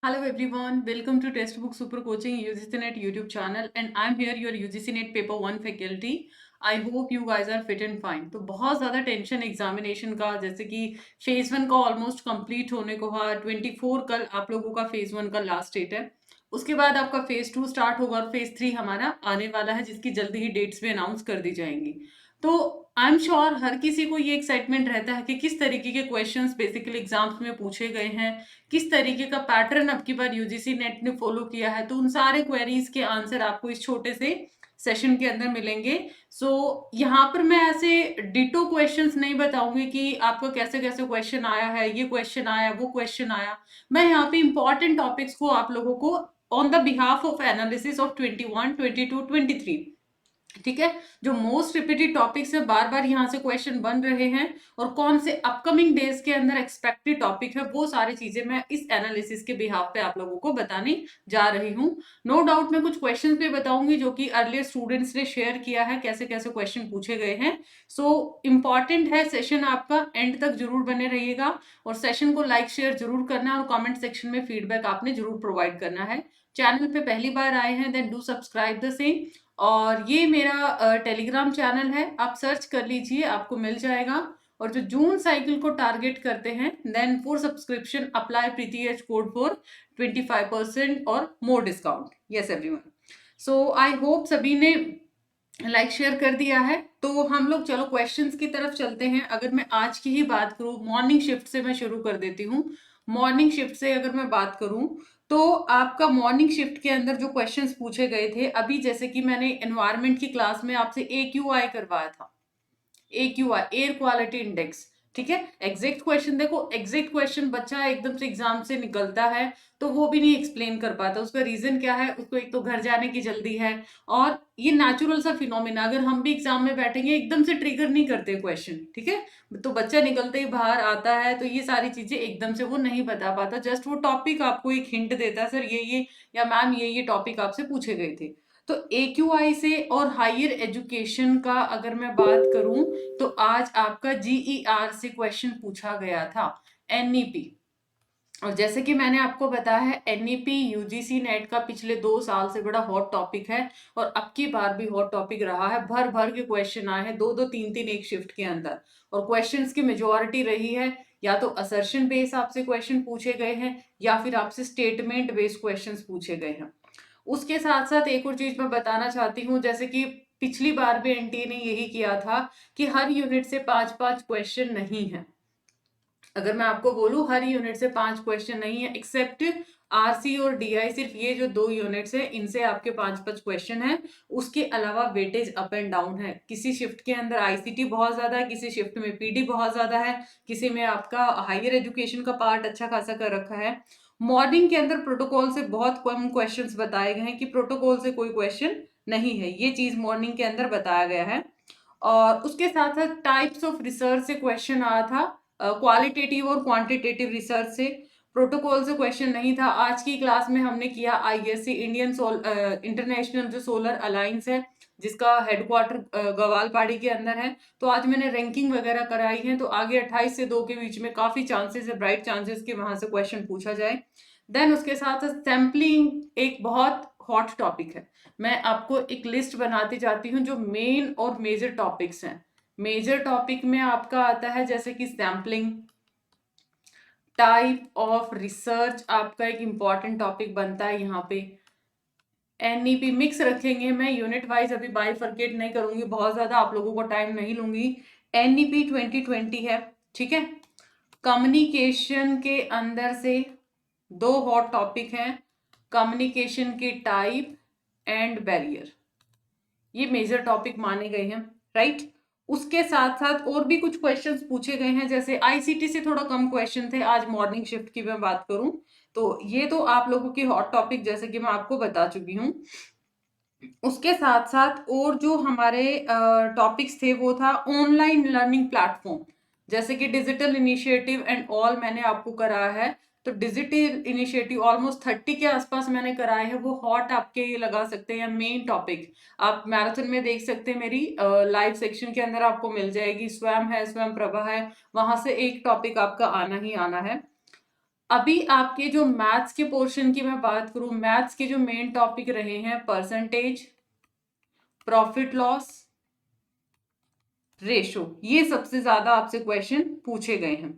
Hello everyone, welcome to Textbook Super Coaching UGC NET YouTube channel and I'm here your UGC NET paper 1 faculty. I hope you guys are fit and fine. तो बहुत ज़्यादा tension examination का, जैसे कि phase 1 का almost complete होने को है। 24 कल आप लोगों का फेज 1 का लास्ट डेट है। उसके बाद आपका फेज 2 स्टार्ट होगा और फेज 3 हमारा आने वाला है, जिसकी जल्दी ही डेट्स भी अनाउंस कर दी जाएंगी। तो आई एम श्योर हर किसी को ये एक्साइटमेंट रहता है कि किस तरीके के क्वेश्चंस बेसिकली एग्जाम्स में पूछे गए हैं, किस तरीके का पैटर्न अब की बार यूजीसी नेट ने फॉलो किया है। तो उन सारे क्वेरीज के आंसर आपको इस छोटे से सेशन के अंदर मिलेंगे। यहाँ पर मैं ऐसे डिटो क्वेश्चंस नहीं बताऊंगी कि आपका कैसे कैसे क्वेश्चन आया है, ये क्वेश्चन आया, वो क्वेश्चन आया। मैं यहाँ पे इंपॉर्टेंट टॉपिक्स को आप लोगों को on the behalf of analysis of 21, 22, 23, ठीक है, जो मोस्ट रिपीटेड टॉपिक्स है, बार बार यहाँ से क्वेश्चन बन रहे हैं और कौन से अपकमिंग डेज के अंदर एक्सपेक्टेड टॉपिक है, वो सारी चीजें मैं इस एनालिसिस के बिहाफ पे आप लोगों को बताने जा रही हूँ। नो डाउट मैं कुछ क्वेश्चन पे बताऊंगी जो कि अर्लियर स्टूडेंट्स ने शेयर किया है, कैसे कैसे क्वेश्चन पूछे गए हैं। इंपॉर्टेंट है सेशन, आपका एंड तक जरूर बने रहिएगा और सेशन को लाइक शेयर जरूर करना है और कॉमेंट सेक्शन में फीडबैक आपने जरूर प्रोवाइड करना है। चैनल पे पहली बार आए हैं then do subscribe the same. और ये मेरा टेलीग्राम चैनल है, आप सर्च कर लीजिए, आपको मिल जाएगा। और जो जून साइकिल को टारगेट करते हैं, then for subscription apply Preeti H code for 25% और more discount. Yes everyone, so I hope सभी ने लाइक शेयर कर दिया है। तो हम लोग चलो क्वेश्चंस की तरफ चलते हैं। अगर मैं आज की ही बात करूं, मॉर्निंग शिफ्ट से मैं शुरू कर देती हूँ। मॉर्निंग शिफ्ट से अगर मैं बात करूं तो आपका मॉर्निंग शिफ्ट के अंदर जो क्वेश्चंस पूछे गए थे, अभी जैसे कि मैंने एनवायरमेंट की क्लास में आपसे AQI करवाया था, AQI एयर क्वालिटी इंडेक्स, ठीक है। एग्जैक्ट क्वेश्चन देखो, एग्जैक्ट क्वेश्चन बच्चा एकदम से एग्जाम से निकलता है तो वो भी नहीं एक्सप्लेन कर पाता। उसका रीजन क्या है, उसको एक तो घर जाने की जल्दी है और ये नेचुरल सा फिनोमिना, अगर हम भी एग्जाम में बैठेंगे एकदम से ट्रिगर नहीं करते क्वेश्चन, ठीक है। तो बच्चा निकलते ही बाहर आता है तो ये सारी चीजें एकदम से वो नहीं बता पाता। जस्ट वो टॉपिक आपको एक हिंट देता है, सर ये या मैम ये टॉपिक आपसे पूछे गए थे। तो AQI से और हायर एजुकेशन का अगर मैं बात करूं तो आज आपका GER से क्वेश्चन पूछा गया था, NEP। और जैसे कि मैंने आपको बताया है, NEP UGC नेट का पिछले 2 साल से बड़ा हॉट टॉपिक है और अब की बार भी हॉट टॉपिक रहा है। भर भर के क्वेश्चन आए हैं, दो दो तीन तीन एक शिफ्ट के अंदर। और क्वेश्चंस की मेजोरिटी रही है या तो असर्शन बेस आपसे क्वेश्चन पूछे गए हैं या फिर आपसे स्टेटमेंट बेस्ड क्वेश्चंस पूछे गए हैं। उसके साथ साथ एक और चीज मैं बताना चाहती हूँ, जैसे कि पिछली बार भी एनटीए ने यही किया था कि हर यूनिट से 5-5 क्वेश्चन नहीं है। अगर मैं आपको बोलूं हर यूनिट से 5 क्वेश्चन नहीं है, एक्सेप्ट आरसी और डीआई, सिर्फ ये जो 2 यूनिट्स है इनसे आपके 5-5 क्वेश्चन है। उसके अलावा वेटेज अप एंड डाउन है। किसी शिफ्ट के अंदर आईसीटी बहुत ज्यादा है, किसी शिफ्ट में पीडी बहुत ज्यादा है, किसी में आपका हायर एजुकेशन का पार्ट अच्छा खासा कर रखा है। मॉर्निंग के अंदर प्रोटोकॉल से बहुत कम क्वेश्चंस बताए गए हैं कि प्रोटोकॉल से कोई क्वेश्चन नहीं है, ये चीज मॉर्निंग के अंदर बताया गया है। और उसके साथ साथ टाइप्स ऑफ रिसर्च से क्वेश्चन आया था, क्वालिटेटिव और क्वांटिटेटिव रिसर्च से। प्रोटोकॉल से क्वेश्चन नहीं था। आज की क्लास में हमने किया ISC, इंटरनेशनल जो सोलर अलायंस है, जिसका हेडक्वार्टर गवालपाड़ी के अंदर है। तो आज मैंने रैंकिंग वगैरह कराई है, तो आगे 28 से 2 के बीच में काफी चांसेस है, ब्राइट चांसेस कि वहां से क्वेश्चन पूछा जाए। देन उसके साथ सैम्पलिंग एक बहुत हॉट टॉपिक है। मैं आपको एक लिस्ट बनाती जाती हूँ जो मेन और मेजर टॉपिक्स हैं। मेजर टॉपिक में आपका आता है जैसे कि सैम्पलिंग, टाइप ऑफ रिसर्च आपका एक इंपॉर्टेंट टॉपिक बनता है यहाँ पे। NEP मिक्स रखेंगे, मैं यूनिट वाइज अभी बाइफरकेट नहीं करूंगी, बहुत ज्यादा आप लोगों को टाइम नहीं लूंगी। NEP 2020 है, ठीक है। कम्युनिकेशन के अंदर से 2 हॉट टॉपिक हैं, कम्युनिकेशन की टाइप एंड बैरियर, ये मेजर टॉपिक माने गए हैं, राइट। उसके साथ साथ और भी कुछ क्वेश्चंस पूछे गए हैं, जैसे आईसीटी से थोड़ा कम क्वेश्चन थे। आज मॉर्निंग शिफ्ट की मैं बात करूं तो ये तो आप लोगों की हॉट टॉपिक जैसे कि मैं आपको बता चुकी हूँ। उसके साथ साथ और जो हमारे टॉपिक्स थे वो था ऑनलाइन लर्निंग प्लेटफॉर्म, जैसे कि डिजिटल इनिशिएटिव एंड ऑल मैंने आपको कराया है। तो डिजिटल इनिशिएटिव ऑलमोस्ट 30 के आसपास मैंने कराए हैं, वो हॉट आपके ये लगा सकते हैं मेन टॉपिक। आप मैराथन में देख सकते हैं, मेरी लाइव सेक्शन के अंदर आपको मिल जाएगी। स्वयं है, स्वयं प्रभा है, वहां से एक टॉपिक आपका आना ही आना है। अभी आपके जो मैथ्स के पोर्शन की मैं बात करूं, मैथ्स के जो मेन टॉपिक रहे हैं परसेंटेज, प्रॉफिट लॉस रेशो, ये सबसे ज्यादा आपसे क्वेश्चन पूछे गए हैं।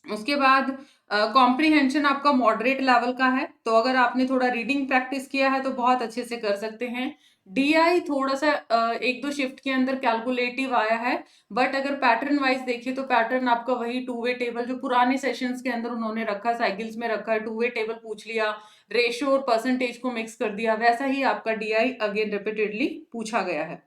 उसके बाद कॉम्प्रीहेंशन आपका मॉडरेट लेवल का है, तो अगर आपने थोड़ा रीडिंग प्रैक्टिस किया है तो बहुत अच्छे से कर सकते हैं। डीआई थोड़ा सा एक दो शिफ्ट के अंदर कैलकुलेटिव आया है, बट अगर पैटर्न वाइज देखिए तो पैटर्न आपका वही टू वे टेबल जो पुराने सेशंस के अंदर उन्होंने रखा, साइकिल्स में रखा है, टू वे टेबल पूछ लिया, रेशो और परसेंटेज को मिक्स कर दिया, वैसा ही आपका डीआई अगेन रिपीटेडली पूछा गया है।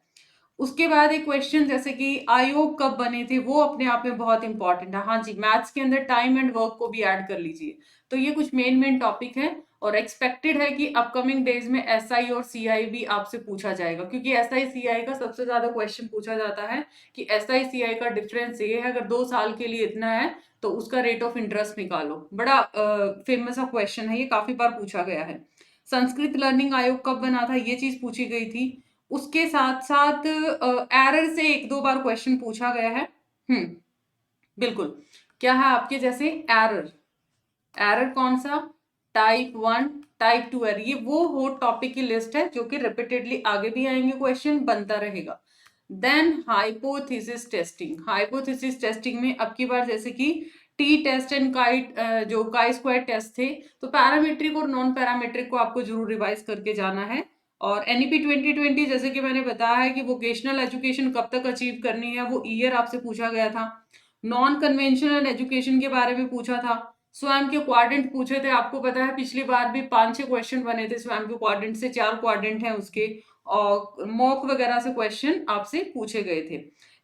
उसके बाद एक क्वेश्चन जैसे कि आयोग कब बने थे, वो अपने आप में बहुत इंपॉर्टेंट है। हाँ जी, मैथ्स के अंदर टाइम एंड वर्क को भी ऐड कर लीजिए। तो ये कुछ मेन मेन टॉपिक है और एक्सपेक्टेड है कि अपकमिंग डेज में एसआई और सीआई भी आपसे पूछा जाएगा, क्योंकि एसआई सीआई का सबसे ज्यादा क्वेश्चन पूछा जाता है कि एसआई सीआई का डिफरेंस ये है, अगर 2 साल के लिए इतना है तो उसका रेट ऑफ इंटरेस्ट निकालो। बड़ा फेमस क्वेश्चन है, ये काफी बार पूछा गया है। संस्कृत लर्निंग आयोग कब बना था, ये चीज पूछी गई थी। उसके साथ साथ एरर से एक दो बार क्वेश्चन पूछा गया है। बिल्कुल। क्या है आपके जैसे एरर, एरर कौन सा, टाइप 1, टाइप 2 एरर, ये वो हॉट टॉपिक की लिस्ट है जो कि रिपीटेडली आगे भी आएंगे, क्वेश्चन बनता रहेगा। Then hypothesis testing, hypothesis testing में अब की बार जैसे कि टी टेस्ट एंड काइट, जो काई स्क्वायर टेस्ट थे, तो पैरामीट्रिक और नॉन पैरामीट्रिक को आपको जरूर रिवाइज करके जाना है। और एनईपी 2020 जैसे कि मैंने बताया है कि वोकेशनल एजुकेशन कब तक अचीव करनी है, वो ईयर आपसे पूछा गया था। नॉन कन्वेंशनल एजुकेशन के बारे में पूछा था। स्वयं के क्वाड्रेंट पूछे थे, आपको पता है पिछली बार भी 5-6 क्वेश्चन बने थे स्वयं के क्वाड्रेंट से, 4 क्वाड्रेंट हैं उसके, और मॉक वगैरह से क्वेश्चन आपसे पूछे गए थे।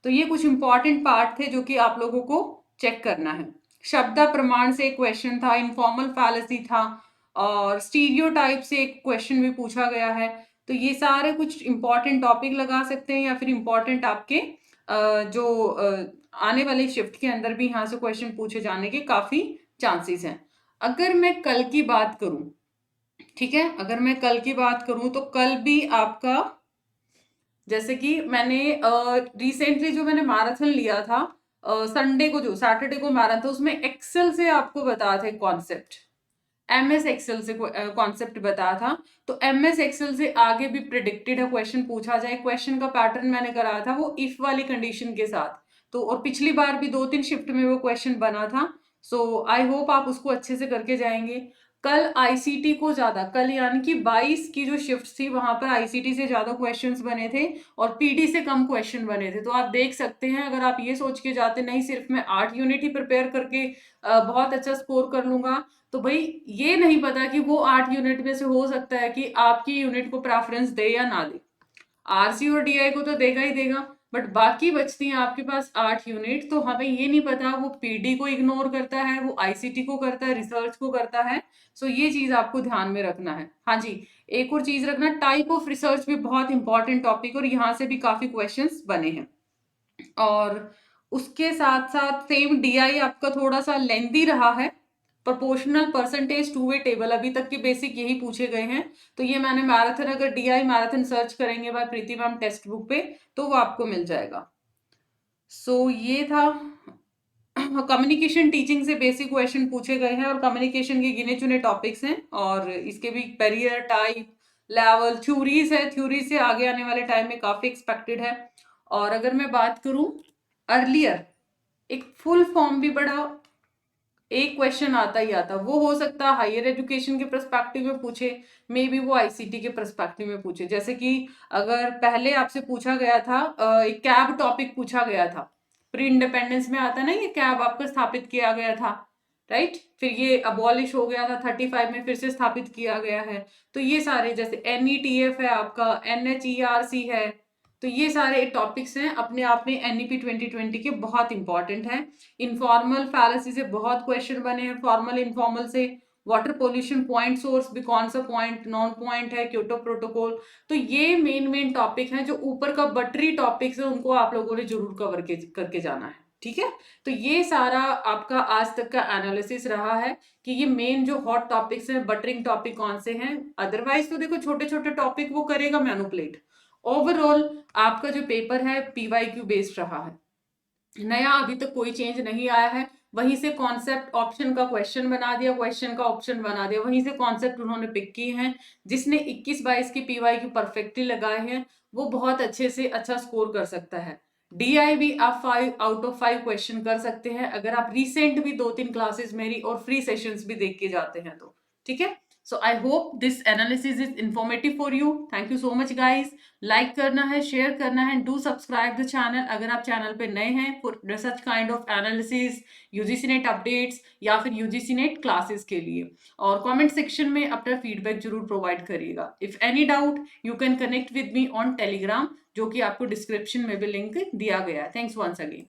तो ये कुछ इंपॉर्टेंट पार्ट थे जो कि आप लोगों को चेक करना है। शब्द प्रमाण से एक क्वेश्चन था, इनफॉर्मल फैलेसी था, और स्टीरियोटाइप से एक क्वेश्चन भी पूछा गया है। तो ये सारे कुछ इंपॉर्टेंट टॉपिक लगा सकते हैं, या फिर इंपॉर्टेंट आपके जो आने वाले शिफ्ट के अंदर भी यहाँ से क्वेश्चन पूछे जाने के काफी चांसेस हैं। अगर मैं कल की बात करूं, ठीक है, अगर मैं कल की बात करूं तो कल भी आपका, जैसे कि मैंने रिसेंटली जो मैंने मैराथन लिया था, संडे को, जो सैटरडे को मैराथन था, उसमें एक्सेल से आपको बताया था कॉन्सेप्ट, एमएस एक्सेल से कॉन्सेप्ट बताया था। तो एमएस एक्सेल से आगे भी प्रिडिक्टेड है क्वेश्चन पूछा जाए। क्वेश्चन का पैटर्न मैंने कराया था वो इफ वाली कंडीशन के साथ, तो और पिछली बार भी 2-3 शिफ्ट में वो क्वेश्चन बना था। सो आई होप आप उसको अच्छे से करके जाएंगे। कल आईसीटी को ज्यादा, कल यानी कि 22 की जो शिफ्ट थी वहां पर आईसीटी से ज्यादा क्वेश्चंस बने थे और पीडी से कम क्वेश्चन बने थे। तो आप देख सकते हैं, अगर आप ये सोच के जाते नहीं सिर्फ मैं 8 यूनिट ही प्रिपेयर करके बहुत अच्छा स्कोर कर लूंगा, तो भाई ये नहीं पता कि वो 8 यूनिट में से हो सकता है कि आपकी यूनिट को प्रेफरेंस दे या ना दे। आरसी और डीआई को तो देगा ही देगा, बट बाकी बचती हैं आपके पास 8 यूनिट, तो हमें ये नहीं पता वो पीडी को इग्नोर करता है, वो आईसीटी को करता है, रिसर्च को करता है। सो ये चीज आपको ध्यान में रखना है। हाँ जी, एक और चीज रखना, टाइप ऑफ रिसर्च भी बहुत इंपॉर्टेंट टॉपिक, और यहाँ से भी काफी क्वेश्चंस बने हैं। और उसके साथ साथ सेम डीआई आपका थोड़ा सा लेंदी रहा है। Proportional percentage two way table अभी तक के बेसिक यही पूछे गए हैं। तो ये मैंने मैराथन, अगर डीआई मैराथन सर्च करेंगे बाय प्रीति मैम टेक्स्ट बुक पे तो वो आपको मिल जाएगा। सो ये था कम्युनिकेशन टीचिंग से बेसिक क्वेश्चन पूछे गए हैं, और कम्युनिकेशन के गिने चुने टॉपिक्स हैं, और इसके भी बैरियर, टाइप, लेवल, थ्योरीज है, थ्योरी से आगे आने वाले टाइम में काफी एक्सपेक्टेड है। और अगर मैं बात करूं अर्लियर, एक फुल फॉर्म भी बड़ा एक क्वेश्चन आता ही आता, वो हो सकता है हायर एजुकेशन के पर्सपेक्टिव में पूछे, मे बी वो आईसीटी के पर्सपेक्टिव में पूछे। जैसे कि अगर पहले आपसे पूछा गया था, एक कैब टॉपिक पूछा गया था, प्री इंडिपेंडेंस में आता ना, ये कैब आपका स्थापित किया गया था, राइट, फिर ये अबॉलिश हो गया था 35 में, फिर से स्थापित किया गया है। तो ये सारे, जैसे एनईटीएफ है आपका, एनएचईआरसी है, तो ये सारे टॉपिक्स हैं अपने आप में एनईपी 2020 के बहुत इंपॉर्टेंट हैं। इनफॉर्मल फैलेसी से बहुत क्वेश्चन बने हैं, फॉर्मल इनफॉर्मल से, वाटर पोल्यूशन पॉइंट सोर्स भी कौन सा पॉइंट नॉन पॉइंट है, क्योटो प्रोटोकॉल। तो ये मेन मेन टॉपिक हैं, जो ऊपर का बटरी टॉपिक्स है उनको आप लोगों ने जरूर कवर करके जाना है, ठीक है। तो ये सारा आपका आज तक का एनालिसिस रहा है कि ये मेन जो हॉट टॉपिक्स हैं, बटरिंग टॉपिक कौन से हैं। अदरवाइज तो देखो छोटे छोटे टॉपिक वो करेगा मैनुपुलेट। ओवरऑल आपका जो पेपर है पीवाईक्यू बेस्ड रहा है, नया अभी तक कोई चेंज नहीं आया है। वहीं से कॉन्सेप्ट ऑप्शन का क्वेश्चन बना दिया, क्वेश्चन का ऑप्शन बना दिया, वहीं से कॉन्सेप्ट उन्होंने पिक किए हैं। जिसने 21-22 की PYQ परफेक्टली लगाए हैं वो बहुत अच्छे से अच्छा स्कोर कर सकता है। DI भी आप 5 आउट ऑफ 5 क्वेश्चन कर सकते हैं अगर आप रिसेंट भी 2-3 क्लासेस मेरी और फ्री सेशंस भी देख के जाते हैं तो। ठीक है, so I hope this analysis is informative for you. Thank you so much guys. Like करना है, शेयर करना है, डू सब्सक्राइब द चैनल अगर आप चैनल पे नए हैं for such kind of analysis, UGC net updates या फिर यूजीसी नेट क्लासेस के लिए। और कमेंट सेक्शन में अपना फीडबैक जरूर प्रोवाइड करिएगा। If any doubt you can connect with me on Telegram, जो कि आपको डिस्क्रिप्शन में भी लिंक दिया गया है। Thanks once again.